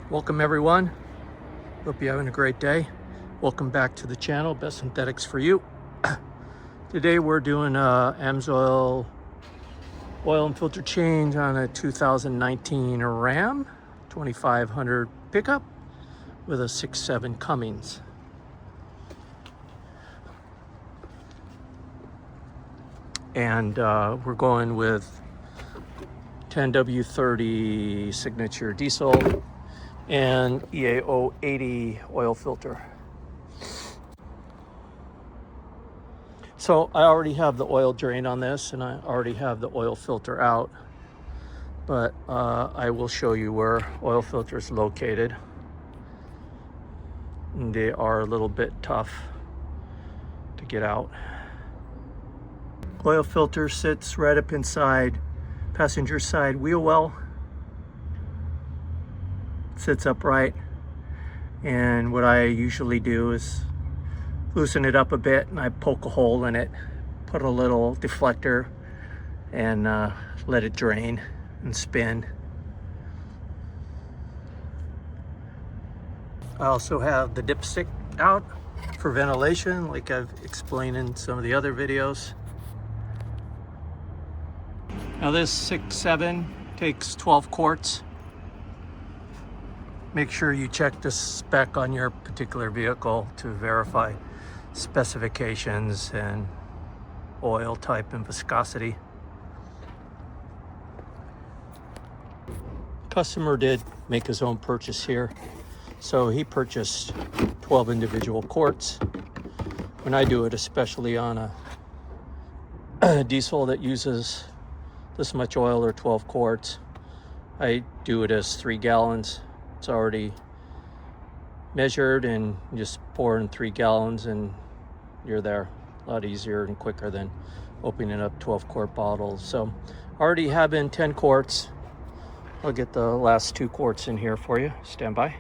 Welcome everyone. Hope you're having a great day. Welcome back to the channel, Best Synthetics for You. Today we're doing a AMSOIL oil and filter change on a 2019 Ram 2500 pickup with a 6.7 Cummins. And we're going with 10W-30 signature diesel and AMSOIL 80 oil filter. So I already have the oil drain on this and I already have the oil filter out, but I will show you where oil filter is located. And they are a little bit tough to get out. Oil filter sits right up inside passenger side wheel well. Sits upright, and what I usually do is loosen it up a bit and I poke a hole in it, put a little deflector, and let it drain and spin. I also have the dipstick out for ventilation, like I've explained in some of the other videos. Now this 6.7 takes 12 quarts. Make sure you check the spec on your particular vehicle to verify specifications and oil type and viscosity. Customer did make his own purchase here, so he purchased 12 individual quarts. When I do it, especially on a diesel that uses this much oil or 12 quarts, I do it as 3 gallons. It's already measured, and you just pour in 3 gallons and you're there. A lot easier and quicker than opening up 12 quart bottles. So already have in 10 quarts. I'll get the last 2 quarts in here for you. Stand by.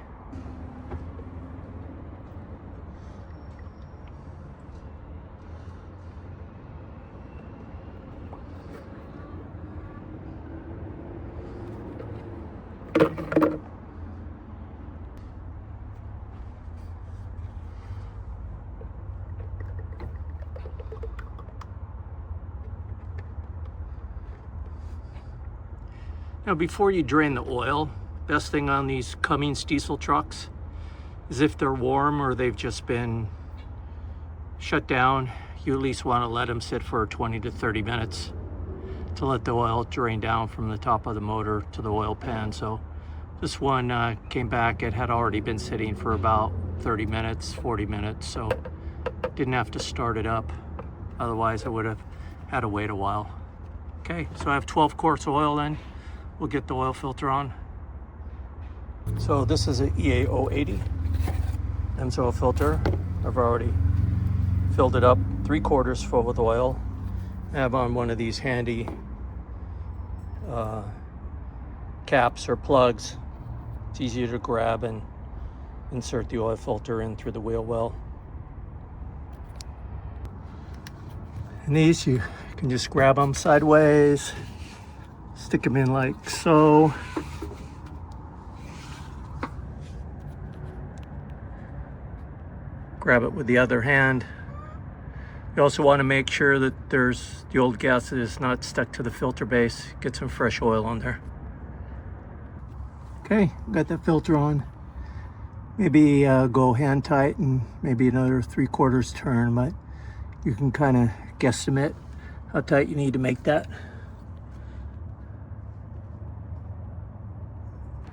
Now, before you drain the oil, best thing on these Cummins diesel trucks is if they're warm or they've just been shut down, you at least want to let them sit for 20 to 30 minutes to let the oil drain down from the top of the motor to the oil pan. So this one came back, it had already been sitting for about 30 minutes, 40 minutes, so didn't have to start it up. Otherwise I would have had to wait a while. Okay, so I have 12 quarts of oil in. We'll get the oil filter on. So this is an AMSOIL 80 AMSOIL filter. I've already filled it up 3/4 full with oil. I have on one of these handy caps or plugs. It's easier to grab and insert the oil filter in through the wheel well. And these, you can just grab them sideways, stick them in like so. Grab it with the other hand. You also want to make sure that the old gas is not stuck to the filter base. Get some fresh oil on there. Okay, got that filter on. Maybe go hand tight and maybe another 3/4 turn, but you can kind of guesstimate how tight you need to make that.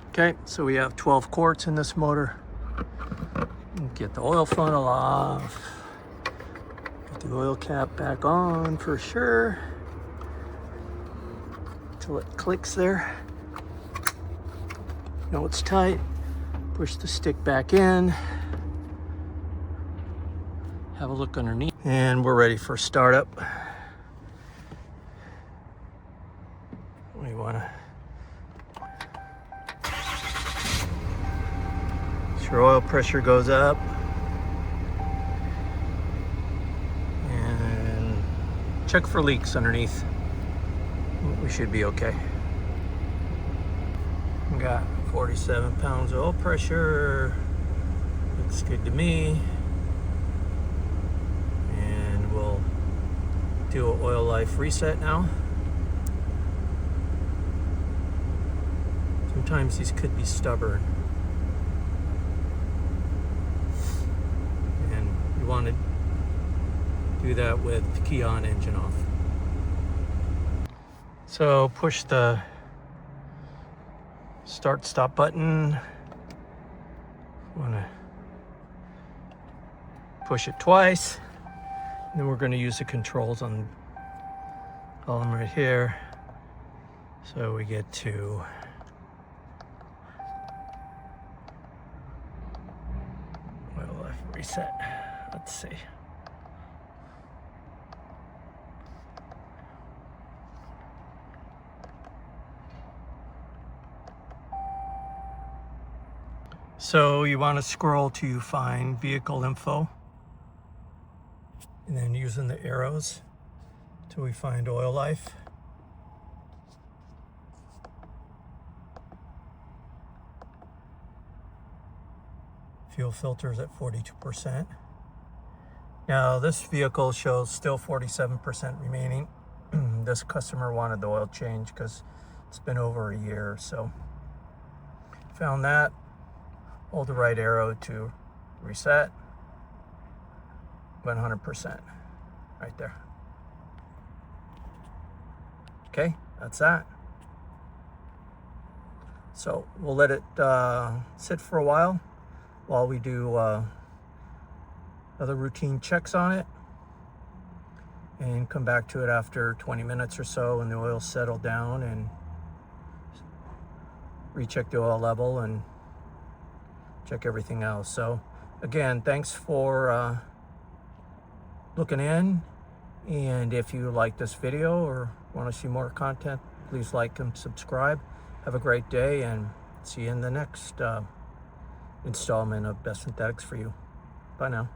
Okay, so we have 12 quarts in this motor. Get the oil funnel off. Get the oil cap back on for sure. Until it clicks there. Know it's tight. Push the stick back in. Have a look underneath. And we're ready for startup. We want to your oil pressure goes up, and check for leaks underneath. We should be okay. We got 47 pounds oil pressure. Looks good to me. And we'll do an oil life reset now. Sometimes these could be stubborn. And you want to do that with the key on, engine off. So push the start stop button. Want to push it twice. And then we're going to use the controls on them right here. So we get to oil life reset. Let's see. So you want to scroll to find vehicle info, and then using the arrows till we find oil life. Fuel filters at 42%. Now this vehicle shows still 47% remaining. This customer wanted the oil change because it's been over a year. So found that. Hold the right arrow to reset. 100% right there. Okay, that's that. So we'll let it sit for a while we do other routine checks on it, and come back to it after 20 minutes or so when the oil's settled down, and recheck the oil level and check everything else. So again, thanks for looking in, and if you like this video or want to see more content, please like and subscribe. Have a great day, and see you in the next installment of Best Synthetics for You. Bye now.